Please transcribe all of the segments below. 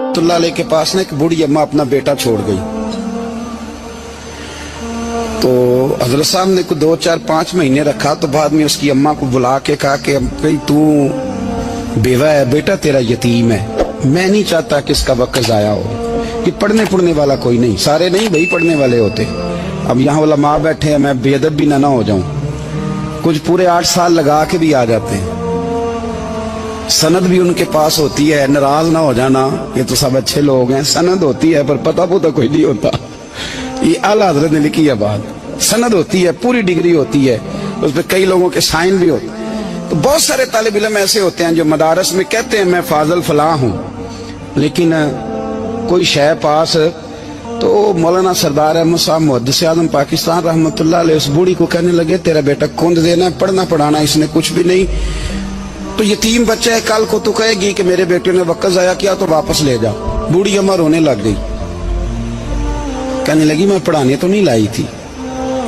रहमतुल्लाह अलैह के पास ना एक बूढ़ी अम्मा अपना बेटा छोड़ गई। तो हजरत साहब ने को 2, 4, 5 महीने रखा। तो बाद में उसकी अम्मा को बुला के कहा कि भाई तू बेवा है, बेटा तेरा यतीम है, मैं नहीं चाहता कि इसका वक्त जाया हो, कि पढ़ने वाला कोई नहीं, सारे नहीं भाई पढ़ने वाले होते। अब यहाँ वाला माँ बैठे हैं, मैं बेअदब भी ना हो जाऊं, कुछ पूरे 8 साल लगा के भी आ जाते हैं, सनद भी उनके पास होती है, नाराज ना हो जाना, ये तो सब अच्छे लोग हैं, सनद होती है पर पता पुता कोई नहीं होता। ये आला हजरत ने लिखी है बात, सनद होती है, पूरी डिग्री होती है, उस पर कई लोगों के साइन भी होते हैं। तो बहुत सारे तालिब इल्म ऐसे होते हैं जो मदारस में कहते हैं मैं फाजल फलां हूँ, लेकिन कोई शय पास। तो मौलाना सरदार अहमद साहब मुहद्दिस आज़म पाकिस्तान रहमतुल्लाह अलैह उस बूढ़ी को कहने लगे तेरा बेटा कुंद देना है, पढ़ना पढ़ाना इसने कुछ भी नहीं, तो यतीम बच्चा है, कल को तू कहेगी कि मेरे बेटे ने वक्त जाया किया तो वापस ले जा। बूढ़ी अम्मा रोने लग गई, कहने लगी मैं पढ़ाने तो नहीं लाई थी,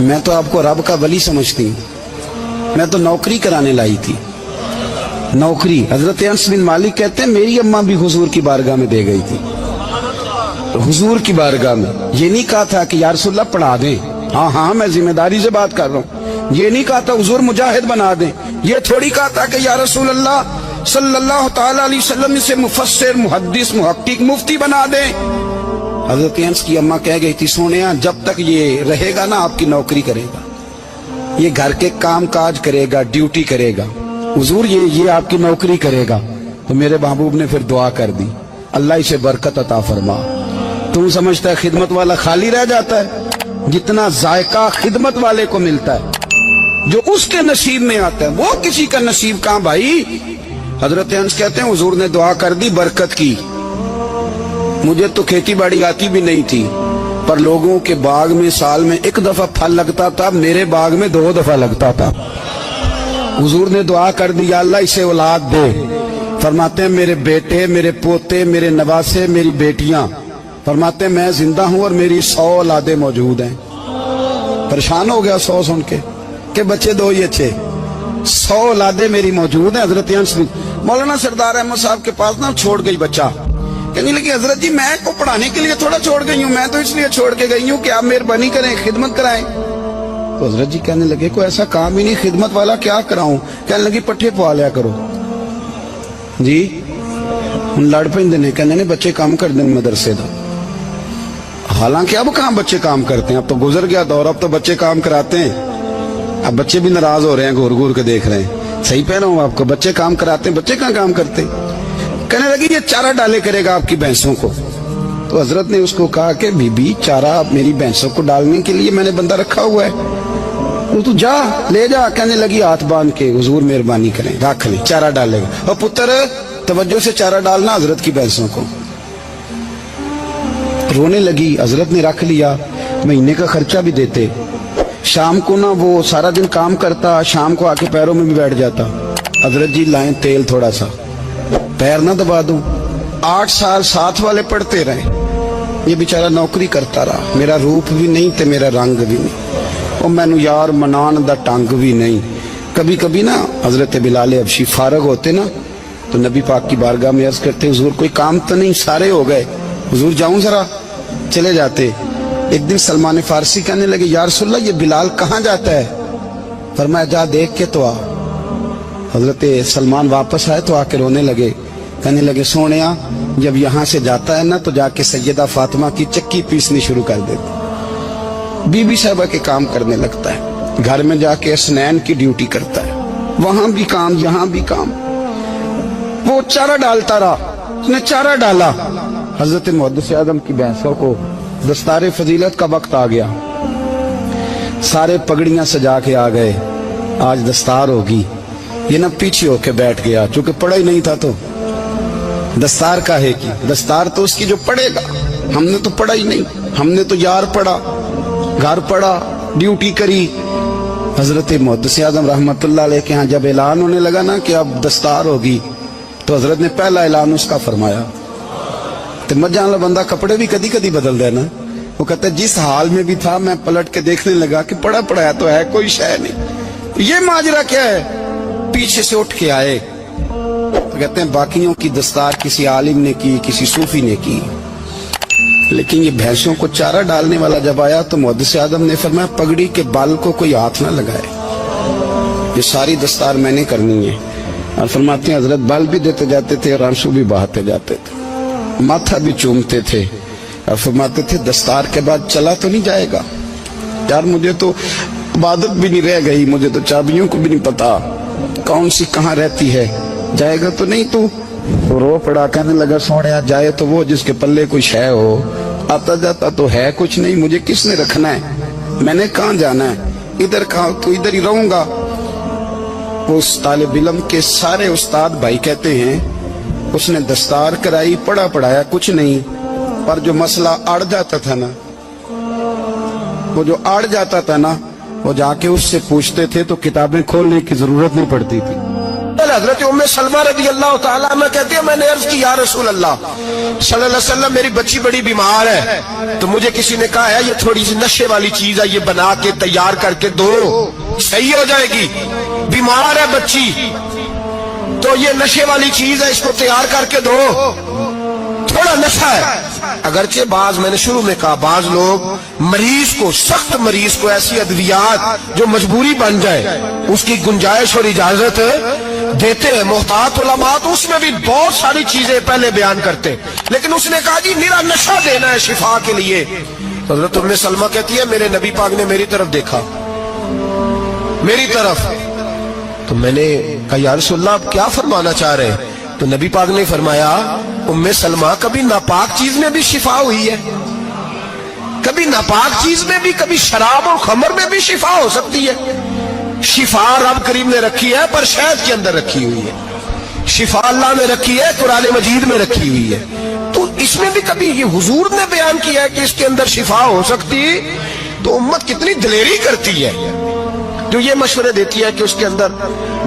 मैं तो आपको रब का वली समझती हूँ, मैं तो नौकरी कराने लाई थी, नौकरी। हजरत अनस बिन मालिक कहते हैं मेरी अम्मा भी हुजूर की बारगाह में दे गई थी, हुजूर की बारगाह में। ये नहीं कहा था कि या रसूलल्लाह पढ़ा दें, हाँ हाँ मैं जिम्मेदारी से बात कर रहा हूँ, ये नहीं कहा था हुजूर मुजाहिद बना दें, ये थोड़ी कहा था कि या रसूलल्लाह सल्लल्लाहु तआला अलैहि वसल्लम से मुफस्सिर मुहद्दिस मुहक्किक मुफ्ती बना दें। हजरत अनस की अम्मा कह गई थी सोनिया जब तक ये रहेगा ना आपकी नौकरी करेगा, ये घर के काम काज करेगा, ड्यूटी करेगा, हुजूर ये आपकी नौकरी करेगा। तो मेरे महबूब ने फिर दुआ कर दी, अल्लाह इसे बरकत अता फरमा। तू समझता है खिदमत वाला खाली रह जाता है? जितना जायका खिदमत वाले को मिलता है, जो उसके नसीब में आता है, वो किसी का नसीब कहां भाई। हजरत अनस कहते हैं हुजूर ने दुआ कर दी, बरकत की। मुझे तो खेती बाड़ी आती भी नहीं थी, पर लोगों के बाग में साल में 1 दफा फल लगता था, मेरे बाग में 2 दफा लगता था। हुजूर ने दुआ कर दी अल्लाह इसे औलाद दे। फरमाते हैं मेरे बेटे, मेरे पोते, मेरे नवासे, मेरी बेटियां, फरमाते हैं मैं जिंदा हूं और मेरी 100 औलादे मौजूद हैं। परेशान हो गया 100 सुन के बच्चे 2 ही अच्छे, 100 औलादे मेरी मौजूद हैं। हजरत अनस मौलाना सरदार अहमद साहब के पास ना छोड़ गई बच्चा, कहने लगी हजरत जी मैं को पढ़ाने के लिए थोड़ा छोड़ गई हूँ, मैं तो इसलिए छोड़ के गई हूँ कि आप मेहरबानी करें खिदमत कराएं। तो हजरत जी कहने लगे कोई ऐसा काम ही नहीं, खिदमत वाला क्या कराऊं। कहने लगी पट्ठे पवा लिया करो जी। हम लड़ पेंदे ने, कहने ने बच्चे काम कर दें मदरसे का। हालांकि अब कहाँ बच्चे काम करते हैं, अब तो गुजर गया दौर, अब तो बच्चे काम कराते हैं। अब बच्चे भी नाराज हो रहे हैं, घूर घूर के देख रहे हैं। सही कह रहा हूँ आपको, बच्चे काम कराते हैं, बच्चे कहाँ काम करते। कहने लगी ये चारा डाले करेगा आपकी भैंसों को। तो हजरत ने उसको कहा कि बीबी चारा मेरी भैंसों को डालने के लिए मैंने बंदा रखा हुआ है, तू जा ले जा। कहने लगी हाथ बांध के हुजूर मेहरबानी करें रख ले, चारा डालेगा। और पुत्र तवज्जो से चारा डालना हजरत की भैंसों को। रोने लगी, हजरत ने रख लिया, महीने का खर्चा भी देते। शाम को ना वो सारा दिन काम करता, शाम को आके पैरों में भी बैठ जाता, हजरत जी लाएं तेल थोड़ा सा, पैर ना दबा दूं। 8 साल साथ वाले पढ़ते रहे, ये बेचारा नौकरी करता रहा, मेरा रूप भी नहीं ते मेरा रंग भी नहीं, और मैनू यार मनान दा टंग भी नहीं। कभी कभी ना हजरत बिलाल हबशी फारग होते ना तो नबी पाक की बारगाह में अर्ज करते हुजूर कोई काम तो नहीं, सारे हो गए, हुजूर जाऊं जरा, चले जाते। एक दिन सलमान फारसी कहने लगे या रसूलल्लाह ये बिलाल कहाँ जाता है। फरमाया जा देख के तो आ। हजरत सलमान वापस आए तो आके रोने लगे, कहने लगे सोनिया जब यहाँ से जाता है ना तो जाके सैयदा फातिमा की चक्की पीसनी शुरू कर देता, बीबी साहबा के काम करने लगता है, घर में जाके स्नैन की ड्यूटी करता है, वहां भी काम यहाँ भी काम। वो चारा डालता रहा, उसने चारा डाला। हजरत मुहद्दिस आज़म की भैंसों को दस्तार फजीलत का वक्त आ गया, सारे पगड़ियां सजा के आ गए, आज दस्तार होगी। ये ना पीछे होके बैठ गया, चूंकि पढ़ा ही नहीं था तो दस्तार का है कि दस्तार तो उसकी जो पढ़ेगा, हमने तो पढ़ा ही नहीं, हमने तो यार पढ़ा, घर पढ़ा, ड्यूटी करी। हजरत मुहद्दिस आज़म रहमतुल्लाह अलैह के यहाँ जब ऐलान होने लगा ना कि अब दस्तार होगी, तो हजरत ने पहला ऐलान उसका फरमाया। तो मजा वाला बंदा कपड़े भी कदी कदी बदल देना। वो कहता है जिस हाल में भी था मैं पलट के देखने लगा कि पढ़ा पढ़ाया तो है, कोई शय नहीं, ये माजरा क्या है। पीछे से उठ के आए, कहते हैं बाकियों की दस्तार किसी आलिम ने की, किसी सूफी ने की, लेकिन ये भैंसों को चारा डालने वाला जब आया तो मुहद्दिस आदम ने फरमाया पगड़ी के बाल को कोई हाथ ना लगाए, ये सारी दस्तार मैंने करनी है। और फरमाते हैं हजरत बाल भी देते जाते थे और आंसू भी बहाते जाते थे, माथा भी चूमते थे और फरमाते थे दस्तार के बाद चला तो नहीं जाएगा यार, मुझे तो इबादत भी नहीं रह गई, मुझे तो चाबियों को भी नहीं पता कौन सी कहाँ रहती है, जाएगा तो नहीं तू? तो रो पड़ा, कहने लगा सोने जाए तो वो जिसके पल्ले कुछ है हो, आता जाता तो है कुछ नहीं, मुझे किसने रखना है, मैंने कहाँ जाना है, इधर कहाँ, तो इधर ही रहूंगा। उस तालिब इल्म के सारे उस्ताद भाई कहते हैं उसने दस्तार कराई, पढ़ा पढ़ाया कुछ नहीं, पर जो मसला अड़ जाता था ना, वो जो अड़ जाता था ना, वो जाके उससे पूछते थे तो किताबें खोलने की जरूरत नहीं पड़ती थी। हजरत उम्मे सलमा रज़ी अल्लाह ताला अन्हा कहती है मैंने अर्ज की या रसूल अल्लाह सल्लल्लाहु अलैहि वसल्लम मेरी बच्ची बड़ी बीमार है, तो मुझे किसी ने कहा है ये थोड़ी सी नशे वाली चीज है, ये बना के तैयार करके दो सही हो जाएगी, बीमार है बच्ची तो ये नशे वाली चीज है, इसको तैयार करके दो, थोड़ा नशा है। अगरचे बाज, मैंने शुरू में कहा, बाज लोग मरीज को, सख्त मरीज को ऐसी अद्वियात जो मजबूरी बन जाए उसकी गुंजाइश और इजाजत देते हैं। मोहतात उलमा तो उसमें भी बहुत सारी चीजें पहले बयान करते, लेकिन उसने कहा जी मेरा नशा देना है शिफा के लिए। हज़रत उम्मे सलमा कहती है मेरे नबी पाक ने मेरी तरफ देखा, मेरी तरफ, तो मैंने कहा या रसूलल्लाह आप क्या फरमाना चाह रहे हैं? तो नबी पाक ने फरमाया उम्मे सलमा कभी नापाक चीज में भी शिफा हुई है, कभी नापाक चीज में भी, कभी शराब और खमर में भी शिफा हो सकती है। शिफा रब करीम ने रखी है पर शहद के अंदर रखी हुई है, शिफा अल्लाह ने रखी है, कुरान मजीद में रखी हुई है, तो इसमें भी कभी ये हुजूर ने बयान किया है कि इसके अंदर शिफा हो सकती, तो उम्मत कितनी दिलेरी करती है जो ये मशवरे देती है कि उसके अंदर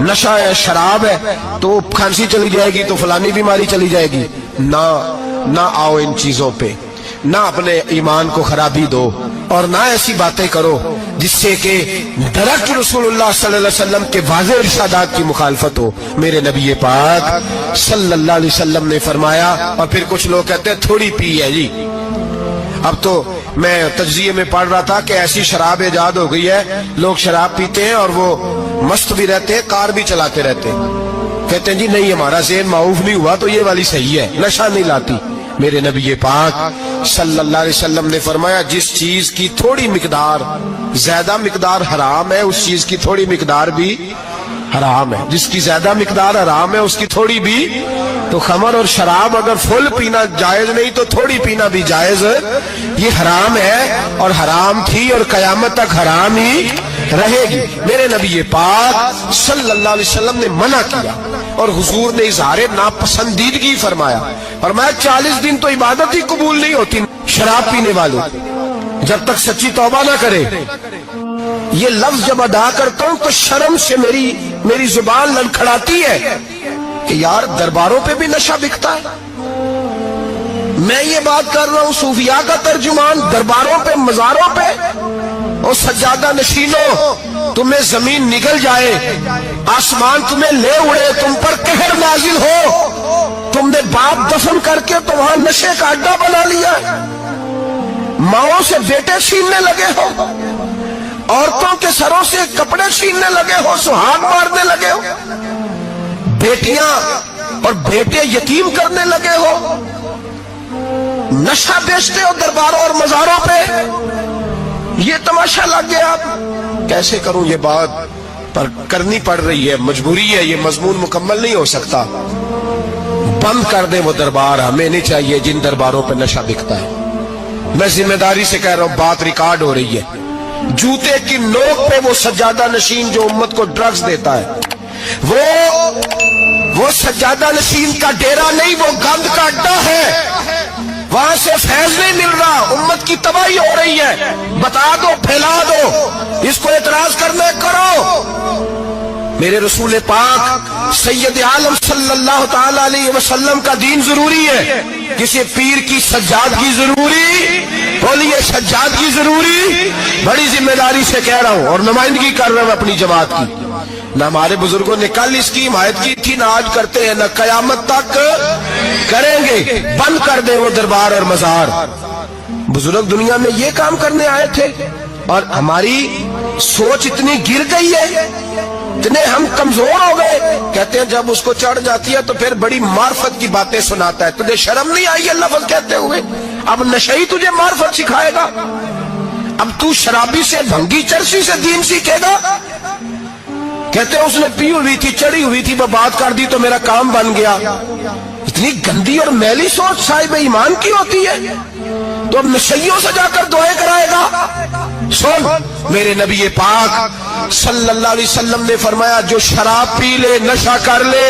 नशा है, शराब है, तो खांसी चली जाएगी तो फलानी बीमारी चली जाएगी। ना आओ इन चीजों पे, ना अपने ईमान को खराबी दो और ना ऐसी बातें करो जिससे कि दरक रसूलुल्लाह सल्लल्लाहु अलैहि वसल्लम के वाज़ेह इरशादात की मुखालफत हो। मेरे नबी पाक सल्लल्लाहु अलैहि वसल्लम ने फरमाया, और फिर कुछ लोग कहते हैं थोड़ी पी है जी। अब तो मैं तज्जिये में पढ़ रहा था कि ऐसी शराब इजाद हो गई है, लोग शराब पीते हैं और वो मस्त भी रहते हैं, कार भी चलाते रहते हैं, कहते हैं जी नहीं हमारा ज़हन माऊफ नहीं हुआ तो ये वाली सही है, नशा नहीं लाती। मेरे नबी पाक सल्लल्लाहु अलैहि वसल्लम ने फरमाया जिस चीज की थोड़ी मिकदार, ज्यादा मिकदार हराम है, उस चीज की थोड़ी मिकदार भी हराम है, जिसकी ज्यादा मिकदार हराम है उसकी थोड़ी भी। तो खमर और शराब अगर फुल पीना जायज नहीं तो थोड़ी पीना भी जायज, ये हराम है और हराम थी और कयामत तक हराम ही रहेगी। मेरे नबी पाक सल्लल्लाहु अलैहि वसल्लम ने मना किया और हुजूर ने इजहार नापसंदीदगी फरमाया, फरमाया 40 दिन तो इबादत ही कबूल नहीं होती शराब पीने वालों जब तक सच्ची तौबा ना करे। ये लफ्ज जब अदा करता हूं तो शर्म से मेरी जुबान लड़खड़ाती है कि यार दरबारों पे भी नशा बिकता है। मैं ये बात कर रहा हूं सूफिया का तर्जुमान, दरबारों पे, मजारों पे, और सज्जादा नशीनों तुम्हें जमीन निगल जाए, आसमान तुम्हें ले उड़े, तुम पर कहर नाजिल हो, तुमने बाप दफन करके तो वहां नशे का अड्डा बना लिया, माओ से बेटे छीनने लगे हो, औरतों के सरों से कपड़े छीनने लगे हो, सुहाग मारने लगे हो, बेटियां और बेटे यतीम करने लगे हो, नशा बेचते हो दरबारों और मजारों पे, ये तमाशा लग गया। आप कैसे करूं ये बात, पर करनी पड़ रही है, मजबूरी है, ये मजमून मुकम्मल नहीं हो सकता। बंद कर दे वो दरबार, हमें नहीं चाहिए जिन दरबारों पे नशा बिकता है। मैं जिम्मेदारी से कह रहा हूं, बात रिकॉर्ड हो रही है। जूते की नोक पे वो सज्जादा नशीन जो उम्मत को ड्रग्स देता है, वो सज्जादा नशीन का डेरा नहीं, वो गंद का अड्डा है, वहां से फैज नहीं मिल रहा, उम्मत की तबाही हो रही है। बता दो, फैला दो, इसको एतराज करना करो। मेरे रसूल पाक सैयद आलम सल्लल्लाहु ताला अलैहि वसल्लम का दीन जरूरी है, किसी पीर की सज्जादगी जरूरी, बोलिए सज्जादगी जरूरी। बड़ी जिम्मेदारी से कह रहा हूं और नुमाइंदगी कर रहा हूं अपनी जमात की। نہ ہمارے بزرگوں نے کل اس کی حمایت کی تھی، نہ آج کرتے ہیں، نہ قیامت تک کریں گے۔ بند کر دیں وہ دربار اور مزار۔ بزرگ دنیا میں یہ کام کرنے آئے تھے، اور ہماری سوچ اتنی گر گئی ہے، اتنے ہم کمزور ہو گئے۔ کہتے ہیں جب اس کو چڑھ جاتی ہے تو پھر بڑی معرفت کی باتیں سناتا ہے۔ تجھے شرم نہیں آئی یہ لفظ کہتے ہوئے؟ اب نشئی تجھے معرفت سکھائے گا؟ اب تو شرابی سے، بھنگی چرسی سے دین سیکھے گا؟ کہتے ہیں اس نے پی ہوئی تھی، چڑھی ہوئی تھی، وہ بات کر دی تو میرا کام بن گیا۔ اتنی گندی اور میلی سوچ صاحب ایمان کی ہوتی ہے، تو اب نشیوں سے جا کر دعائیں کرائے گا؟ سن، میرے نبی پاک صلی اللہ علیہ وسلم نے فرمایا جو شراب پی لے، نشہ کر لے،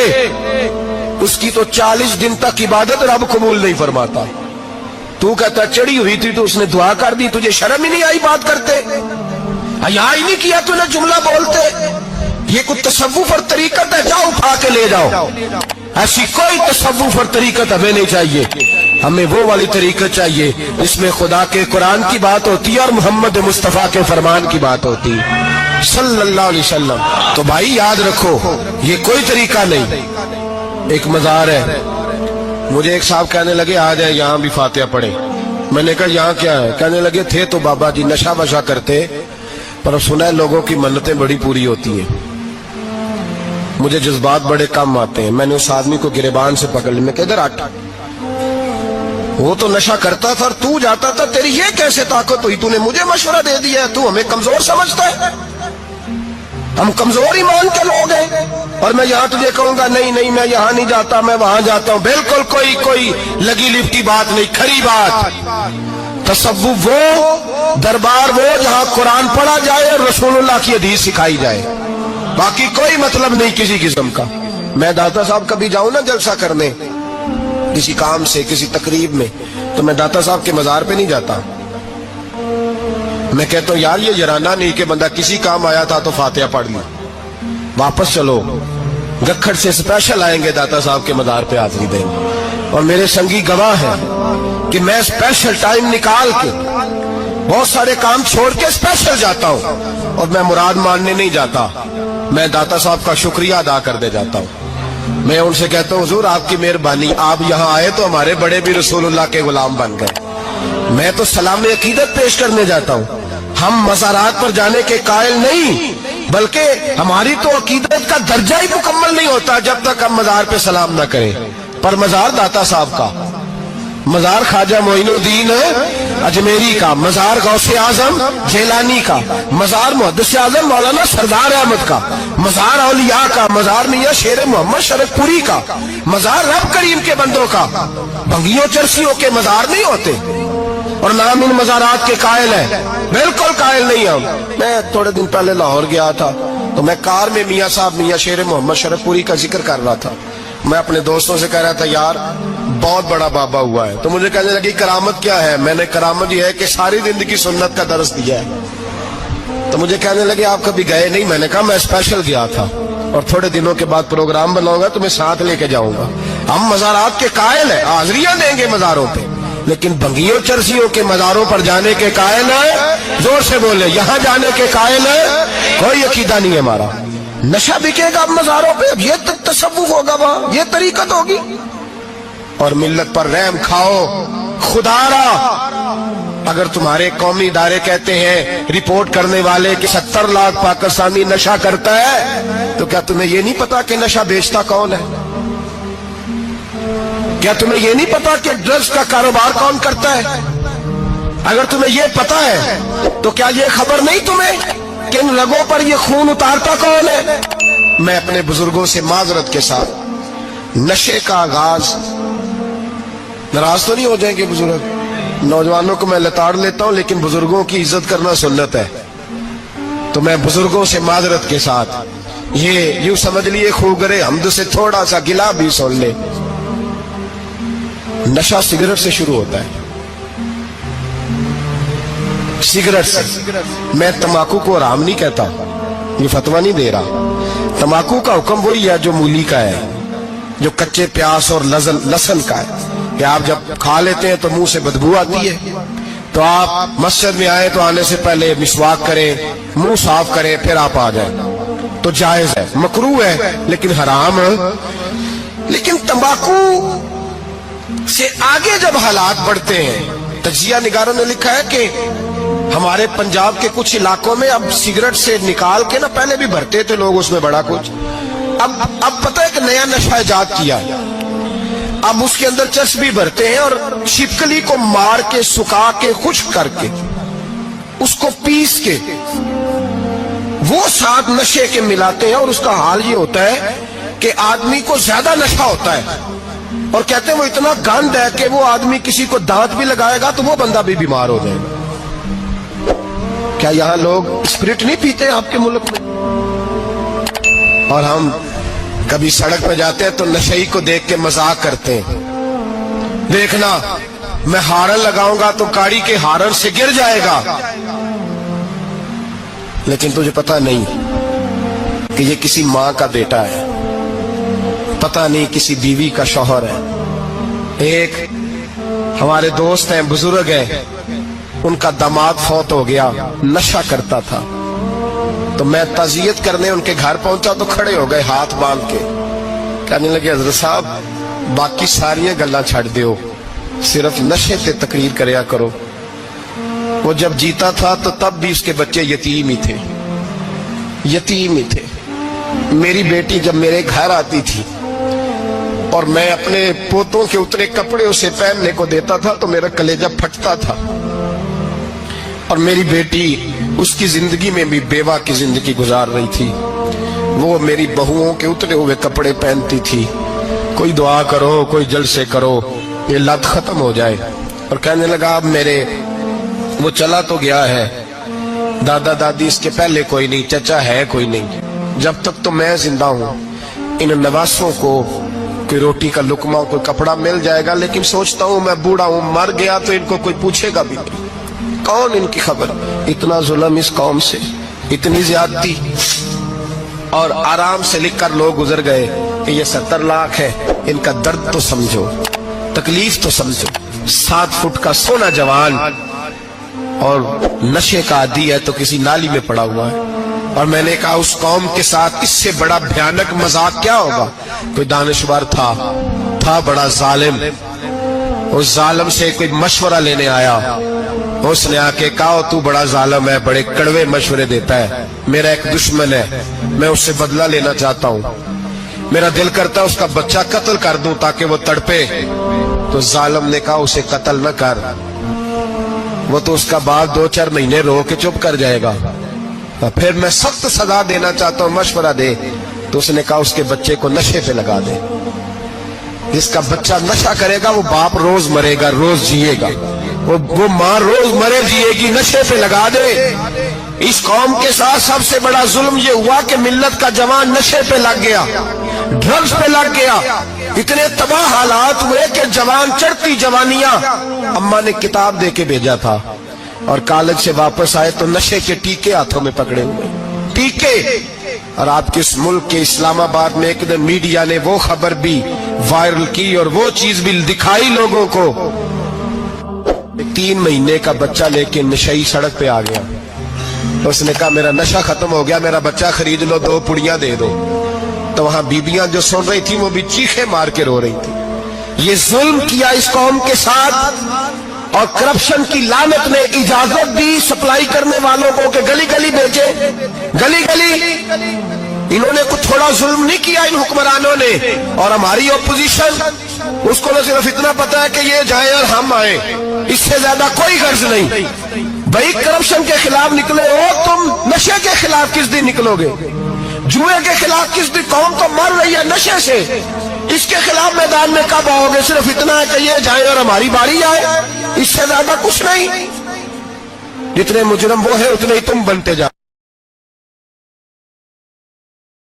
اس کی تو 40 دن تک عبادت رب قبول نہیں فرماتا۔ تو کہتا چڑھی ہوئی تھی تو اس نے دعا کر دی، تجھے شرم ہی نہیں آئی بات کرتے؟ حیا ہی نہیں کیا تو نے جملہ بولتے؟ یہ کوئی تصوف اور طریقت ہے؟ جاؤ اٹھا کے لے جاؤ۔ ایسی کوئی تصوف اور طریقت ہمیں نہیں چاہیے، ہمیں وہ والی طریقت چاہیے جس میں خدا کے قرآن کی بات ہوتی ہے اور محمد مصطفیٰ کے فرمان کی بات ہوتی ہے صلی اللہ علیہ وسلم۔ تو بھائی یاد رکھو، یہ کوئی طریقہ نہیں۔ ایک مزار ہے، مجھے ایک صاحب کہنے لگے آ جائے یہاں بھی فاتحہ پڑھیں۔ میں نے کہا یہاں کیا ہے؟ کہنے لگے تھے تو بابا جی نشہ وشا کرتے، پر سنا ہے لوگوں کی منتیں بڑی پوری ہوتی ہیں۔ مجھے جذبات بڑے کم آتے ہیں۔ میں نے اس آدمی کو گریبان سے پکڑ لی، میں کہ ادھر ہٹ، وہ تو نشہ کرتا تھا اور تو جاتا تھا، تیری یہ کیسے طاقت ہوئی؟ تو نے مجھے مشورہ دے دیا ہے، تو ہمیں کمزور سمجھتا ہے؟ ہم کمزور ایمان کے لوگ ہیں، اور میں یہاں تجھے کہوں گا نہیں نہیں میں یہاں نہیں جاتا، میں وہاں جاتا ہوں۔ بالکل کوئی لگی لپٹی بات نہیں، کھری بات۔ تصوف وہ، دربار وہ جہاں قرآن پڑھا جائے اور رسول اللہ کی حدیث سکھائی جائے، باقی کوئی مطلب نہیں کسی قسم کا۔ میں داتا صاحب کبھی جاؤں نا جلسہ کرنے کسی کام سے، کسی تقریب میں، تو میں داتا صاحب کے مزار پہ نہیں جاتا۔ میں کہتا ہوں یار یہ جرانہ نہیں کہ بندہ کسی کام آیا تھا تو فاتحہ پڑھ لی، واپس چلو گکھڑ سے اسپیشل آئیں گے داتا صاحب کے مزار پہ حاضری دیں گے۔ اور میرے سنگی گواہ ہیں کہ میں اسپیشل ٹائم نکال کے بہت سارے کام چھوڑ کے اسپیشل جاتا ہوں، اور میں مراد ماننے نہیں جاتا، میں داتا صاحب کا شکریہ ادا کر دے جاتا ہوں۔ میں ان سے کہتا ہوں حضور آپ کی مہربانی، آپ یہاں آئے تو ہمارے بڑے بھی رسول اللہ کے غلام بن گئے۔ میں تو سلام عقیدت پیش کرنے جاتا ہوں، ہم مزارات پر جانے کے قائل نہیں، بلکہ ہماری تو عقیدت کا درجہ ہی مکمل نہیں ہوتا جب تک ہم مزار پہ سلام نہ کریں۔ پر مزار داتا صاحب کا، مزار خواجہ معین الدین اجمیری کا، مزار غوث اعظم جیلانی کا، مزار محدث اعظم مولانا سردار احمد کا، مزار اولیاء کا، مزار میاں شیر محمد شرف پوری کا، مزار رب کریم کے بندوں کا۔ بھنگیوں چرسیوں کے مزار نہیں ہوتے، اور نام ان مزارات کے قائل ہیں؟ بالکل قائل نہیں ہم۔ میں تھوڑے دن پہلے لاہور گیا تھا تو میں کار میں میاں صاحب میاں شیر محمد شرف پوری کا ذکر کر رہا تھا۔ میں اپنے دوستوں سے کہہ رہا تھا یار بہت بڑا بابا ہوا ہے، تو مجھے کہنے لگی کرامت کیا ہے؟ میں نے کرامت یہ ہے کہ ساری زندگی سنت کا درس دیا ہے۔ تو مجھے کہنے لگے آپ کبھی گئے نہیں؟ میں نے کہا میں اسپیشل گیا تھا، اور تھوڑے دنوں کے بعد پروگرام بناؤں گا تو میں ساتھ لے کے جاؤں گا۔ ہم مزارات کے قائل ہیں، حاضریاں دیں گے مزاروں پہ، لیکن بھنگیوں چرسیوں کے مزاروں پر جانے کے قائل ہیں؟ زور سے بولے، یہاں جانے کے قائل ہیں؟ کوئی عقیدہ نہیں ہے ہمارا۔ نشہ بکے گا مزاروں پہ، یہ تصوف ہوگا وہاں، یہ طریقت ہوگی؟ اور ملت پر رحم کھاؤ خدا را۔ اگر تمہارے قومی ادارے کہتے ہیں رپورٹ کرنے والے کہ 70 لاکھ پاکستانی نشہ کرتا ہے، تو کیا تمہیں یہ نہیں پتا کہ نشہ بیچتا کون ہے؟ کیا تمہیں یہ نہیں پتا کہ ڈرگز کا کاروبار کون کرتا ہے؟ اگر تمہیں یہ پتا ہے تو کیا یہ خبر نہیں تمہیں کہ ان رگوں پر یہ خون اتارتا کون ہے؟ میں اپنے بزرگوں سے معذرت کے ساتھ، نشے کا آغاز، ناراض تو نہیں ہو جائیں گے بزرگ، نوجوانوں کو میں لتاڑ لیتا ہوں لیکن بزرگوں کی عزت کرنا سنت ہے، تو میں بزرگوں سے معذرت کے ساتھ یہ یوں سمجھ لیے خوگرے حمد سے تھوڑا سا گلا بھی سن لے۔ نشہ سگریٹ سے شروع ہوتا ہے، سگریٹ سے۔ میں تمباکو کو حرام نہیں کہتا، یہ فتویٰ نہیں دے رہا۔ تمباکو کا حکم وہی ہے جو مولی کا ہے، جو کچے پیاز اور لہسن کا ہے، کہ آپ جب کھا لیتے ہیں تو منہ سے بدبو آتی ہے، تو آپ مسجد میں آئے تو آنے سے پہلے مسواک کریں، منہ صاف کریں، پھر آپ آ جائیں۔ तो जायज है, मकरूह है लेकिन हराम। लेकिन तंबाकू से आगे जब हालात बढ़ते हैं, तजिया निगारों ने लिखा है कि हमारे पंजाब के कुछ इलाकों में अब सिगरेट से निकाल के ना, पहले भी भरते थे लोग उसमें बड़ा कुछ, अब पता है कि नया नशा इजाद किया है। अब उसके अंदर चर्बी भरते हैं और छिपकली को मार के, सुखा के, खुश्क करके, उसको पीस के वो साथ नशे के मिलाते हैं, और उसका हाल ये होता है कि आदमी को ज्यादा नशा होता है, और कहते हैं वो इतना गंद है कि वो आदमी किसी को दांत भी लगाएगा तो वो बंदा भी बीमार हो जाएगा। क्या यहां लोग स्पिरिट नहीं पीते आपके मुल्क में? और हम कभी सड़क पे जाते हैं तो नशेई को देख के मजाक करते हैं, देखना मैं हारन लगाऊंगा तो गाड़ी के हारन से गिर जाएगा। लेकिन तुझे पता नहीं कि ये किसी मां का बेटा है, पता नहीं किसी बीवी का शौहर है। एक हमारे दोस्त हैं, बुजुर्ग हैं, उनका दामाद फौत हो गया, नशा करता था। तो मैं ताजियत करने उनके घर पहुंचा तो खड़े हो गए हाथ बांध के, कहने लगे हजरत साहब बाकी सारियां गल्लां छड़ दियो, सिर्फ नशे ते तकरीर करया करो। वो जब जीता था तो तब भी उसके बच्चे यतीम ही थे, यतीम ही थे। मेरी बेटी जब मेरे घर आती थी और मैं अपने पोतों के उतरे कपड़े उसे पहनने को देता था तो मेरा कलेजा फटता था। और मेरी बेटी उसकी जिंदगी में भी बेवा की जिंदगी गुजार रही थी, वो मेरी बहुओं के उतरे हुए कपड़े पहनती थी। कोई दुआ करो, कोई जलसे करो, ये लत खत्म हो जाए। और कहने लगा अब मेरे, वो चला तो गया है, दादा दादी इसके पहले कोई नहीं, चचा है कोई नहीं, जब तक तो मैं जिंदा हूं इन नवासों को कोई रोटी का लुकमा, कोई कपड़ा मिल जाएगा। लेकिन सोचता हूं मैं बूढ़ा हूं, मर गया तो इनको कोई पूछेगा भी नहीं, कौन इनकी खबर। इतना जुल्म इस कौम से, इतनी ज्यादती, और आराम से लिखकर लोग गुजर गए कि ये 70 लाख है, इनका दर्द तो समझो, तकलीफ तो समझो। 7 फुट का सोना जवान और नशे का आदी है तो किसी नाली में पड़ा हुआ है। और मैंने कहा उस कौम के साथ इससे बड़ा भयानक मजाक क्या होगा। कोई दानिशवर था बड़ा जालिम, उस जालिम से कोई मशवरा लेने आया, उसने आके कहा तू बड़ा जालिम है, बड़े कड़वे मशवरे देता है, मेरा एक दुश्मन है, मैं उससे बदला लेना चाहता हूं, मेरा दिल करता है उसका बच्चा कत्ल कर दूं ताकि वो तड़पे। तो जालिम ने कहा उसे कत्ल न कर, वो तो उसका बाप 2-4 महीने रो के चुप कर जाएगा। फिर मैं सख्त सजा देना चाहता हूं, मशवरा दे। तो उसने कहा उसके बच्चे को नशे पे लगा दे, जिसका बच्चा नशा करेगा वो बाप रोज मरेगा, रोज जिएगा, वो मां रोज मरे जिएगी, नशे पे लगा दे। इस कौम के साथ सबसे बड़ा जुल्म ये हुआ कि मिल्लत का जवान नशे पे लग गया, ड्रग्स पे लग गया। इतने तबाह हालात हुए कि जवान चढ़ती जवानियां, अम्मा ने किताब दे के भेजा था और कॉलेज से वापस आए तो नशे के टीके हाथों में पकड़े हुए, टीके। और आपके इस मुल्क के इस्लामाबाद में एक दिन मीडिया ने वो खबर भी वायरल की और वो चीज भी दिखाई लोगों को, 3 महीने का बच्चा लेके नशई सड़क पे आ गया। उसने कहा मेरा नशा खत्म हो गया, मेरा बच्चा खरीद लो, 2 पुड़ियां दे दो। तो वहां बीबियां जो सुन रही थी वो भी चीखे मार के रो रही थी। ये जुल्म किया इस कौम के साथ, और करप्शन की लानत ने इजाजत दी सप्लाई करने वालों को कि गली गली भेजे, गली गली। इन्होंने कुछ थोड़ा जुल्म नहीं किया इन हुक्मरानों ने। और हमारी ओपोजिशन, उसको न सिर्फ इतना पता है कि ये जाए और हम आए, इससे ज्यादा कोई गर्ज नहीं। भाई करप्शन के खिलाफ निकले हो तुम, नशे के खिलाफ किस दिन निकलोगे? जुए के खिलाफ किस दिन? कौम तो मर रही है नशे से, इसके खिलाफ मैदान में कब आओगे? सिर्फ इतना है कि ये जाए और हमारी बारी आए, इससे ज्यादा कुछ नहीं। जितने मुजरम वो है उतने ही तुम बनते जाओ।